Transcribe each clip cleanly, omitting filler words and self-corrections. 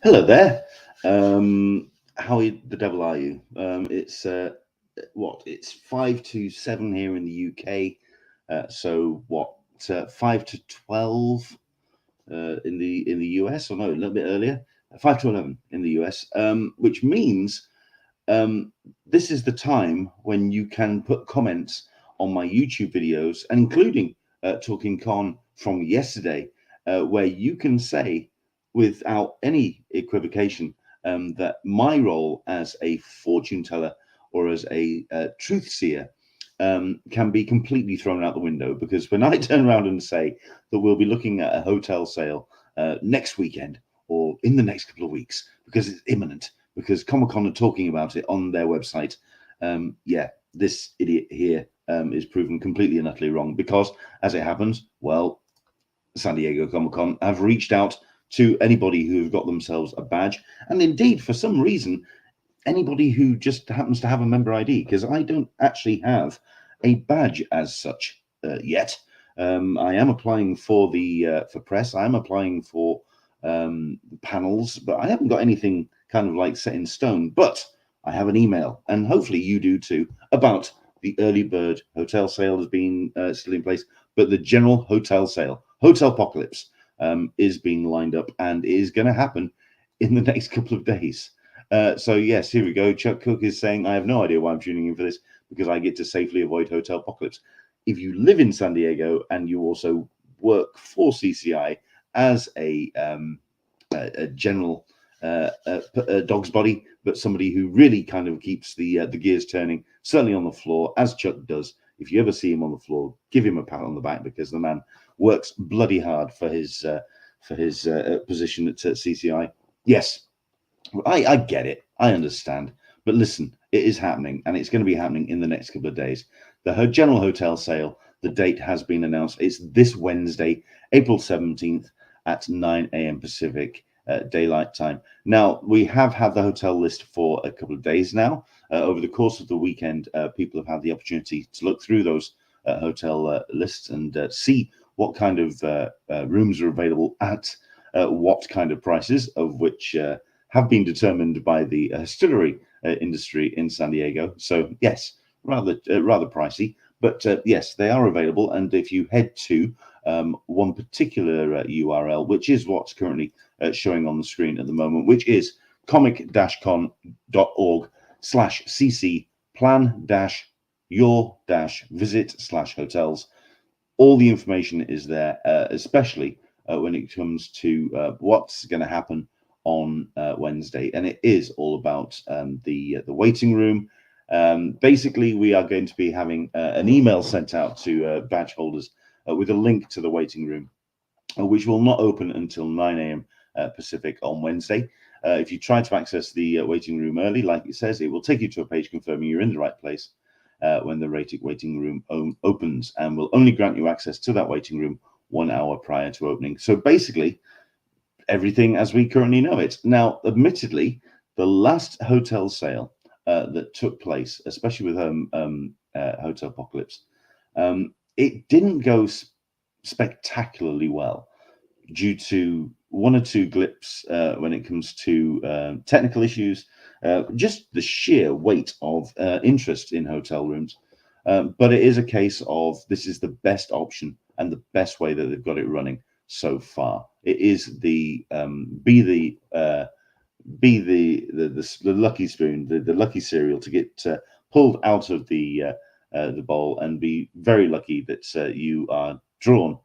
Hello there. How the devil are you? It's It's 5 to 7 here in the UK. So what? 5 to 12 in the US, or no, a little bit earlier. 5 to 11 in the US, which means this is the time when you can put comments on my YouTube videos, and including Talking Con from yesterday, where you can say without any equivocation that my role as a fortune teller or as a truth seer can be completely thrown out the window. Because when I turn around and say that we'll be looking at a hotel sale next weekend or in the next couple of weeks because it's imminent, because Comic-Con are talking about it on their website, yeah, this idiot here is proven completely and utterly wrong. Because as it happens, well, San Diego Comic-Con have reached out to anybody who have got themselves a badge, and indeed, for some reason, anybody who just happens to have a member ID, because I don't actually have a badge as such yet. I am applying for the for press. I'm applying for panels, but I haven't got anything kind of like set in stone. But I have an email, and hopefully you do too, about the early bird hotel sale has been still in place, but the general hotel sale, Hotelpocalpyse, is being lined up and is going to happen in the next couple of days. So yes, here we go. Chuck Cook is saying, I have no idea why I'm tuning in for this, because I get to safely avoid Hotelpocalpyse. If you live in San Diego and you also work for CCI as a general dog's body, but somebody who really kind of keeps the gears turning, certainly on the floor, as Chuck does. If you ever see him on the floor, give him a pat on the back, because the man works bloody hard for his position at CCI. Yes, I get it. I understand. But listen, it is happening, and it's going to be happening in the next couple of days. The general hotel sale, the date has been announced. It's this Wednesday, April 17th at 9 a.m. Pacific daylight time. Now, we have had the hotel list for a couple of days now. Over the course of the weekend, people have had the opportunity to look through those hotel lists and see what kind of rooms are available at what kind of prices, of which have been determined by the distillery industry in San Diego. So yes, rather pricey, but yes, they are available. And if you head to one particular URL, which is what's currently showing on the screen at the moment, which is comic-con.org/cc plan-your-visit/hotels. All the information is there, especially when it comes to what's going to happen on Wednesday, and it is all about the waiting room. Basically, we are going to be having an email sent out to badge holders with a link to the waiting room, which will not open until 9 a.m. Pacific on Wednesday. If you try to access the waiting room early, like it says, it will take you to a page confirming you're in the right place when the waiting room opens, and will only grant you access to that waiting room 1 hour prior to opening. So basically, everything as we currently know it. Now, admittedly, the last hotel sale that took place, especially with Hotelpocalpyse, it didn't go spectacularly well due to one or two blips when it comes to technical issues, just the sheer weight of interest in hotel rooms. But it is a case of this is the best option and the best way that they've got it running so far. It is the lucky spoon, the lucky cereal to get pulled out of the bowl, and be very lucky that you are drawn.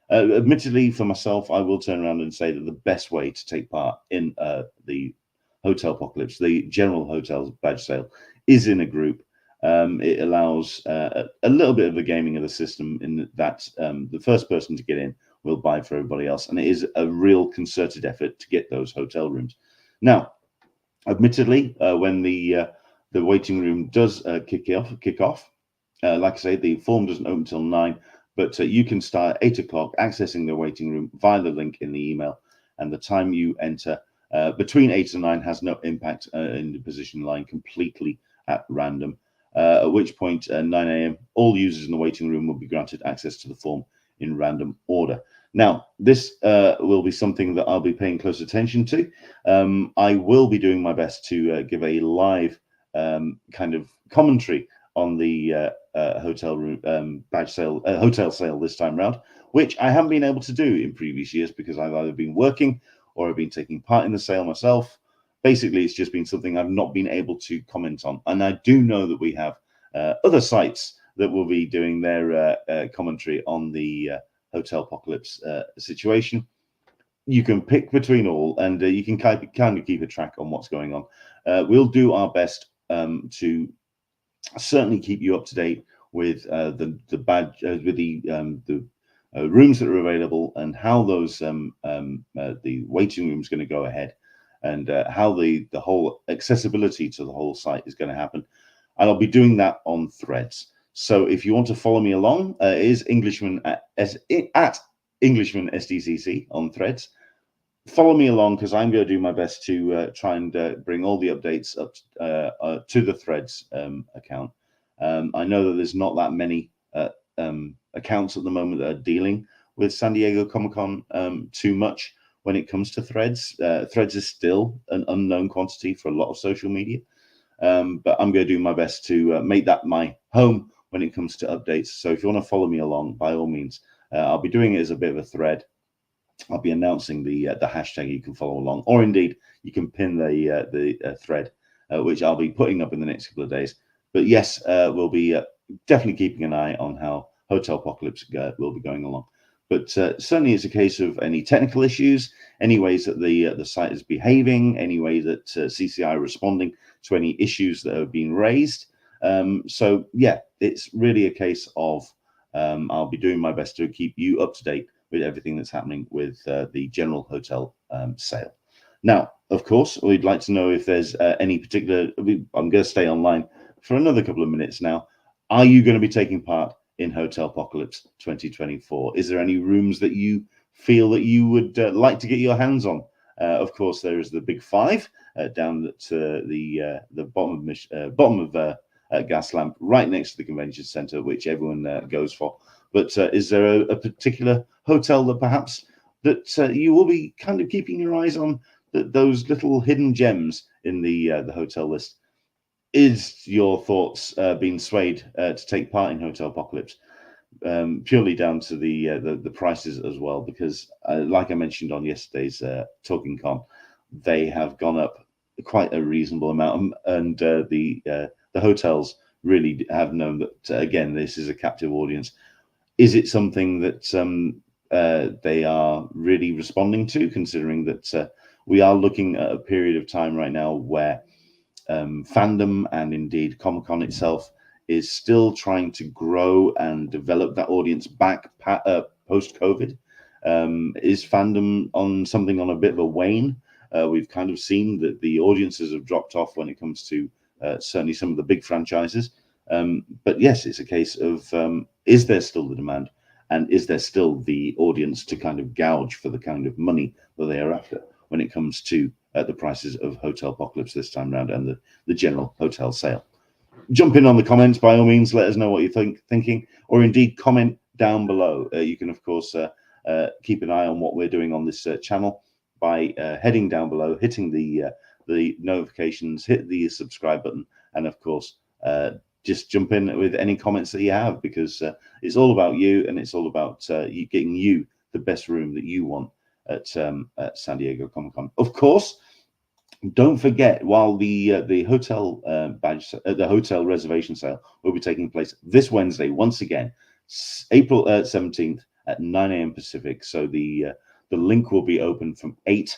Admittedly, for myself, I will turn around and say that the best way to take part in the Hotelpocalpyse, the general hotels badge sale, is in a group. It allows a little bit of the gaming of the system, in that the first person to get in will buy for everybody else, and it is a real concerted effort to get those hotel rooms. Now, admittedly, when the waiting room does kick off, like I say, the form doesn't open until 9, but you can start at 8 o'clock accessing the waiting room via the link in the email, and the time you enter between 8 and 9 has no impact in the position line, completely at random. At which point, 9 a.m., all users in the waiting room will be granted access to the form in random order. Now, this will be something that I'll be paying close attention to. I will be doing my best to give a live kind of commentary on the hotel room badge sale, hotel sale this time round, which I haven't been able to do in previous years because I've either been working or I've been taking part in the sale myself. Basically, it's just been something I've not been able to comment on. And I do know that we have other sites that will be doing their commentary on the Hotelpocalpyse situation. You can pick between all, and you can kind of keep a track on what's going on. We'll do our best to certainly keep you up to date with the badge, with the rooms that are available, and how those the waiting room is going to go ahead, and how the whole accessibility to the whole site is going to happen. And I'll be doing that on Threads. So if you want to follow me along, it is Englishman at Englishman SDCC on Threads. Follow me along because I'm going to do my best to try and bring all the updates up to the Threads account. I know that there's not that many accounts at the moment that are dealing with San Diego Comic-Con too much when it comes to Threads. Threads is still an unknown quantity for a lot of social media, but I'm going to do my best to make that my home when it comes to updates. So if you want to follow me along, by all means, I'll be doing it as a bit of a thread. I'll be announcing the hashtag you can follow along, or indeed you can pin the thread, which I'll be putting up in the next couple of days. But yes, we'll be definitely keeping an eye on how Hotelpocalpyse will be going along. But certainly it's a case of any technical issues, any ways that the site is behaving, any way that CCI are responding to any issues that have been raised. So yeah, it's really a case of I'll be doing my best to keep you up to date with everything that's happening with the general hotel sale. Now, of course, we'd like to know if there's any particular, I'm going to stay online for another couple of minutes now. Are you going to be taking part in Hotelpocalpyse 2024? Is there any rooms that you feel that you would like to get your hands on? Of course, there is the big five down at the bottom of Gaslamp, right next to the convention center, which everyone goes for. But is there a particular hotel that perhaps that you will be kind of keeping your eyes on, those little hidden gems in the hotel list? Is your thoughts being swayed to take part in Hotelpocalpyse? Purely down to the prices as well, because like I mentioned on yesterday's Talking Con, they have gone up quite a reasonable amount, and the hotels really have known that again, this is a captive audience. Is it something that they are really responding to, considering that we are looking at a period of time right now where fandom and indeed Comic-Con itself is still trying to grow and develop that audience back post-COVID? Is fandom on a bit of a wane? We've kind of seen that the audiences have dropped off when it comes to certainly some of the big franchises. But yes, it's a case of is there still the demand, and is there still the audience to kind of gouge for the kind of money that they are after when it comes to the prices of Hotelpocalpyse this time round and the general hotel sale? Jump in on the comments, by all means. Let us know what you're thinking, or indeed comment down below. You can, of course, keep an eye on what we're doing on this channel by heading down below, hitting the notifications, hit the subscribe button, and of course, just jump in with any comments that you have, because it's all about you, and it's all about getting you the best room that you want at San Diego Comic-Con. Of course, don't forget, while the hotel the hotel reservation sale will be taking place this Wednesday, once again, April 17th at 9 a.m. Pacific. So the link will be open from 8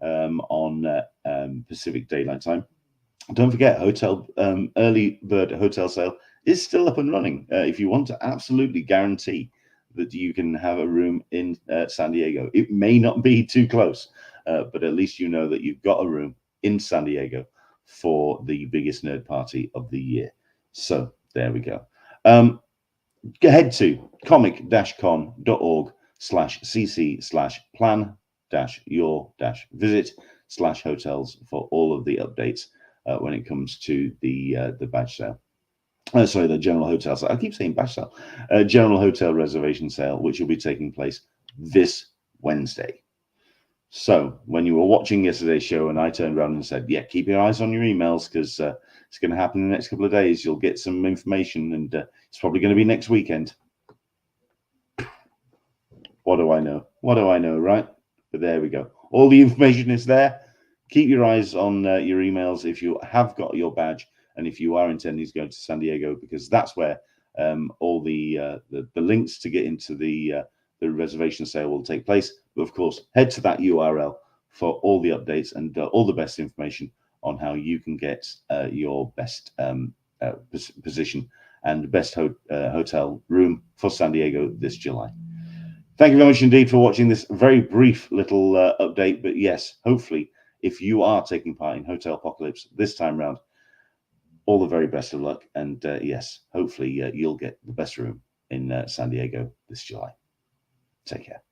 on Pacific Daylight Time. Don't forget, early bird hotel sale is still up and running. If you want to absolutely guarantee that you can have a room in San Diego, it may not be too close, but at least you know that you've got a room in San Diego for the biggest nerd party of the year. So there we go. Head to comic-con.org/cc/plan-your-visit/hotels for all of the updates when it comes to the badge sale. Sorry, the general hotel sale. I keep saying bash sale. General hotel reservation sale, which will be taking place this Wednesday. So when you were watching yesterday's show and I turned around and said, yeah, keep your eyes on your emails because it's going to happen in the next couple of days. You'll get some information and it's probably going to be next weekend. What do I know? What do I know, right? But there we go. All the information is there. Keep your eyes on your emails if you have got your badge and if you are intending to go to San Diego, because that's where all the links to get into the reservation sale will take place. But of course, head to that URL for all the updates and all the best information on how you can get your best position and best hotel room for San Diego this July. Thank you very much indeed for watching this very brief little update. But yes, hopefully, if you are taking part in Hotelpocalpyse this time round, all the very best of luck. And yes, hopefully you'll get the best room in San Diego this July. Take care.